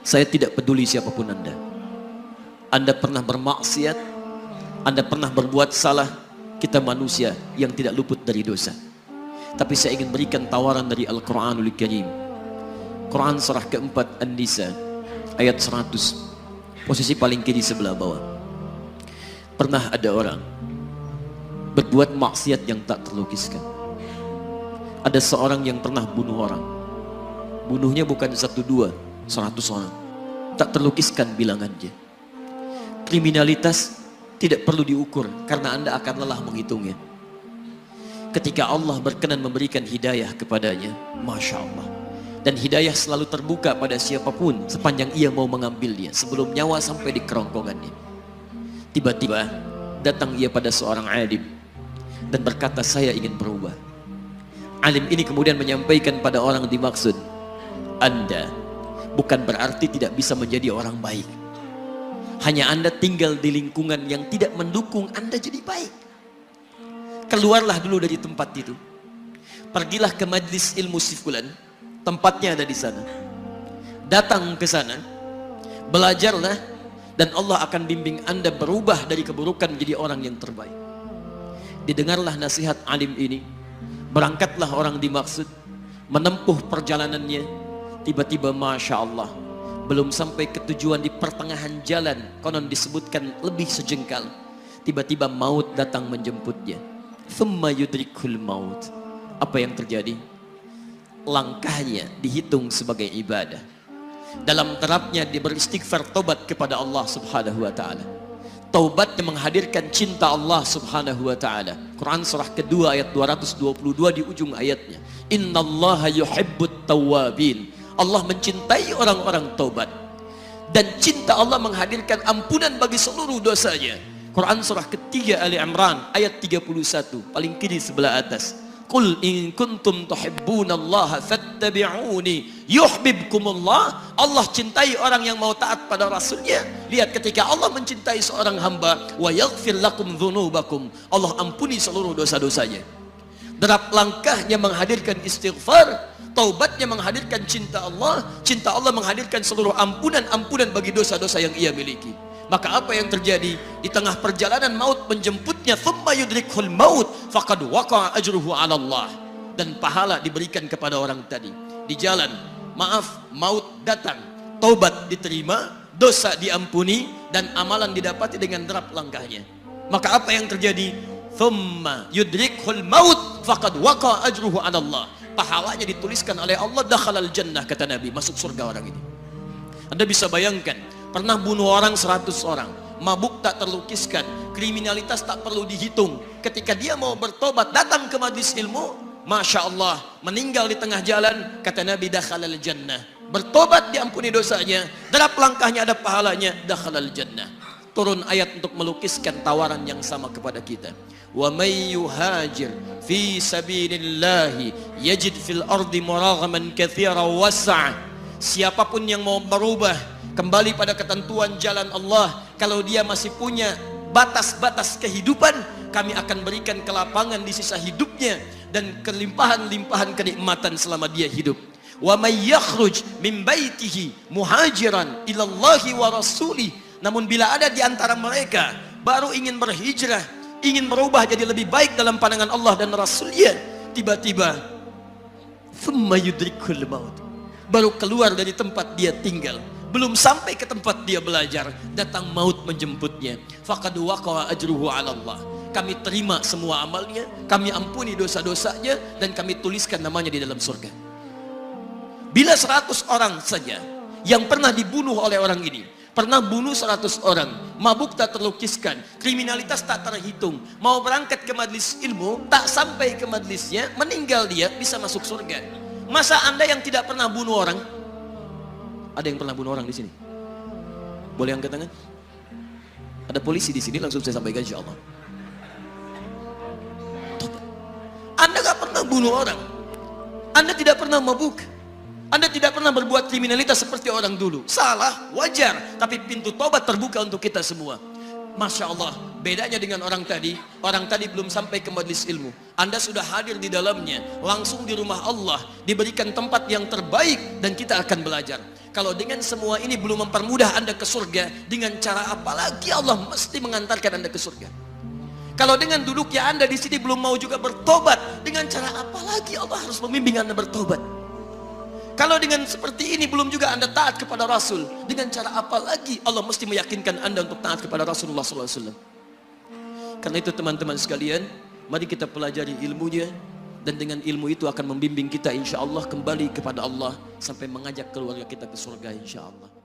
Saya tidak peduli siapapun Anda. Anda pernah bermaksiat, Anda pernah berbuat salah. Kita manusia yang tidak luput dari dosa. Tapi saya ingin berikan tawaran dari Al-Quranul Karim. Quran surah keempat An-Nisa ayat 100, posisi paling kiri sebelah bawah. Pernah ada orang berbuat maksiat yang tak terlukiskan. Ada seorang yang pernah bunuh orang. Bunuhnya bukan 1, 2, 100 orang. Tak terlukiskan bilangannya. Kriminalitas tidak perlu diukur karena Anda akan lelah menghitungnya. Ketika Allah berkenan memberikan hidayah kepadanya, Masya Allah. Dan hidayah selalu terbuka pada siapapun sepanjang ia mau mengambilnya sebelum nyawa sampai di kerongkongannya. Tiba-tiba datang ia pada seorang alim dan berkata, saya ingin berubah. Alim ini kemudian menyampaikan pada orang dimaksud, Anda bukan berarti tidak bisa menjadi orang baik. Hanya Anda tinggal di lingkungan yang tidak mendukung Anda jadi baik. Keluarlah dulu dari tempat itu. Pergilah ke majlis ilmu sifulan, tempatnya ada di sana. Datang ke sana, belajarlah, dan Allah akan bimbing Anda berubah dari keburukan menjadi orang yang terbaik. Didengarlah nasihat alim ini. Berangkatlah orang dimaksud, menempuh perjalanannya. Tiba-tiba Masya Allah, belum sampai ke tujuan, di pertengahan jalan, konon disebutkan lebih sejengkal, tiba-tiba maut datang menjemputnya. Thumma yudrikul maut. Apa yang terjadi? Langkahnya dihitung sebagai ibadah. Dalam terapnya dia beristighfar, tobat kepada Allah subhanahu wa ta'ala. Taubat yang menghadirkan cinta Allah subhanahu wa ta'ala. Quran surah kedua ayat 222 di ujung ayatnya. Innallaha yuhibbut tawwabin. Allah mencintai orang-orang taubat. Dan cinta Allah menghadirkan ampunan bagi seluruh dosanya. Quran surah ketiga Ali Imran ayat 31, paling kiri sebelah atas. Qul in kuntum tuhibbunallaha fattabi'uni yuhibbukumullah. Allah cintai orang yang mau taat pada Rasulnya. Lihat, ketika Allah mencintai seorang hamba, wa yaghfir lakum dzunubakum, Allah ampuni seluruh dosa-dosanya. Derap langkahnya menghadirkan istighfar, taubatnya menghadirkan cinta Allah menghadirkan seluruh ampunan bagi dosa-dosa yang ia miliki. Maka apa yang terjadi? Di tengah perjalanan maut menjemputnya, thumma yudrikhul maut faqad waqa'a ajruhu 'ala Allah. Dan pahala diberikan kepada orang tadi. Di jalan, maaf, maut datang, taubat diterima, dosa diampuni, dan amalan didapati dengan derap langkahnya. Maka apa yang terjadi? Thumma yudrikhul maut faqad waqa'a ajruhu 'ala Allah. Pahalanya dituliskan oleh Allah, dakhalal jannah, kata Nabi, masuk surga orang ini. Anda bisa bayangkan, pernah bunuh orang 100 orang, mabuk tak terlukiskan, kriminalitas tak perlu dihitung. Ketika dia mau bertobat, datang ke majlis ilmu, Masya Allah, meninggal di tengah jalan, kata Nabi, dakhalal jannah. Bertobat diampuni dosanya, derap langkahnya ada pahalanya, dakhalal jannah. Turun ayat untuk melukiskan tawaran yang sama kepada kita. Wa may yuhajir fi sabilillahi yajid fil ardi muraghaman katsiran was'a. Siapapun yang mau berubah kembali pada ketentuan jalan Allah, kalau dia masih punya batas-batas kehidupan, kami akan berikan kelapangan di sisa hidupnya dan kelimpahan-limpahan kenikmatan selama dia hidup. Wa may yakhruj min baitihi muhajiran ilallahi wa rasulih. Namun bila ada di antara mereka baru ingin berhijrah, ingin berubah jadi lebih baik dalam pandangan Allah dan Rasulnya, tiba-tiba thumma yudrikul maut, baru keluar dari tempat dia tinggal, belum sampai ke tempat dia belajar, datang maut menjemputnya, faqad waqa'a ajruhu 'ala Allah. Kami terima semua amalnya, kami ampuni dosa-dosanya, dan kami tuliskan namanya di dalam surga. Bila 100 orang saja yang pernah dibunuh oleh orang ini, pernah bunuh 100 orang, mabuk tak terlukiskan, kriminalitas tak terhitung, mau berangkat ke majlis ilmu, tak sampai ke majlisnya, meninggal dia, bisa masuk surga. Masa Anda yang tidak pernah bunuh orang? Ada yang pernah bunuh orang di sini? Boleh angkat tangan? Ada polisi di sini, langsung saya sampaikan insyaallah. Anda gak pernah bunuh orang, Anda tidak pernah mabuk, Anda tidak pernah berbuat kriminalitas seperti orang dulu. Salah, wajar, tapi pintu tobat terbuka untuk kita semua. Masya Allah, bedanya dengan orang tadi belum sampai ke majlis ilmu, Anda sudah hadir di dalamnya, langsung di rumah Allah, diberikan tempat yang terbaik, dan kita akan belajar. Kalau dengan semua ini belum mempermudah Anda ke surga, dengan cara apa lagi Allah mesti mengantarkan Anda ke surga? Kalau dengan duduknya Anda di sini belum mau juga bertobat, dengan cara apa lagi Allah harus membimbing Anda bertobat? Kalau dengan seperti ini belum juga Anda taat kepada Rasul, dengan cara apa lagi Allah mesti meyakinkan Anda untuk taat kepada Rasulullah SAW? Karena itu teman-teman sekalian, mari kita pelajari ilmunya, dan dengan ilmu itu akan membimbing kita insya Allah kembali kepada Allah sampai mengajak keluarga kita ke surga insya Allah.